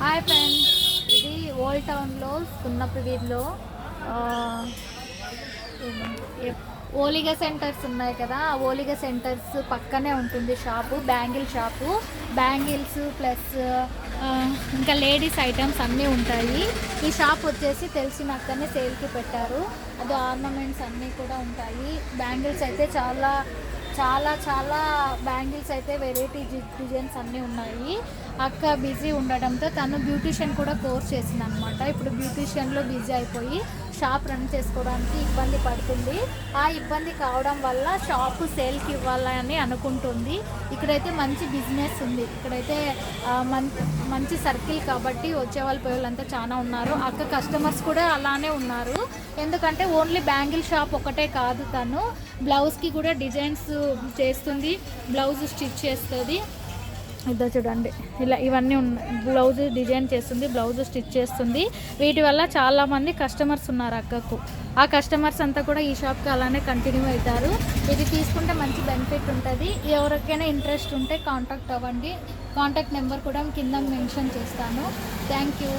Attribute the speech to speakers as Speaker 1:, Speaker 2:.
Speaker 1: Hi friends, ఇది old టౌన్లో సున్నపవీధిలో ఓలిగా centres ఉన్నాయి కదా. ఆ ఓలిగా సెంటర్స్ పక్కనే ఉంటుంది shop, bangle shop. Bangles plus ఇంకా లేడీస్ ఐటమ్స్ అన్నీ ఉంటాయి. ఈ షాప్ వచ్చేసి తెలిసిన అక్కనే సేల్కి పెట్టారు. అది ఆర్నమెంట్స్ అన్నీ కూడా ఉంటాయి. బ్యాంగిల్స్ అయితే చాలా చాలా చాలా బ్యాంగిల్స్ అయితే వెరైటీ డిజైన్స్ అన్నీ ఉన్నాయి. అక్క బిజీ ఉండడంతో తను బ్యూటీషియన్ కూడా కోర్స్ చేసింది అనమాట. ఇప్పుడు బ్యూటీషియన్లో బిజీ అయిపోయి షాప్ రన్ చేసుకోవడానికి ఇబ్బంది పడుతుంది. ఆ ఇబ్బంది కావడం వల్ల షాపు సేల్కి ఇవ్వాలని అనుకుంటుంది. ఇక్కడైతే మంచి బిజినెస్ ఉంది. ఇక్కడైతే మంచి సర్కిల్ కాబట్టి వచ్చే వాళ్ళు పోయే వాళ్ళంతా చాలా ఉన్నారు. అక్క కస్టమర్స్ కూడా అలానే ఉన్నారు. ఎందుకంటే ఓన్లీ బ్యాంగిల్ షాప్ ఒకటే కాదు, తను బ్లౌజ్కి కూడా డిజైన్స్ చేస్తుంది, బ్లౌజ్ స్టిచ్ చేస్తుంది. ఇదో చూడండి, ఇలా ఇవన్నీ ఉన్నాయి. బ్లౌజ్ డిజైన్ చేస్తుంది, బ్లౌజ్ స్టిచ్ చేస్తుంది. వీటి వల్ల చాలామంది కస్టమర్స్ ఉన్నారు అక్కకు. ఆ కస్టమర్స్ అంతా కూడా ఈ షాప్కి అలానే కంటిన్యూ అవుతారు. ఇది తీసుకుంటే మంచి బెనిఫిట్ ఉంటుంది. ఎవరికైనా ఇంట్రెస్ట్ ఉంటే కాంటాక్ట్ అవ్వండి. కాంటాక్ట్ నెంబర్ కూడా కింద మెన్షన్ చేస్తాను. Thank you.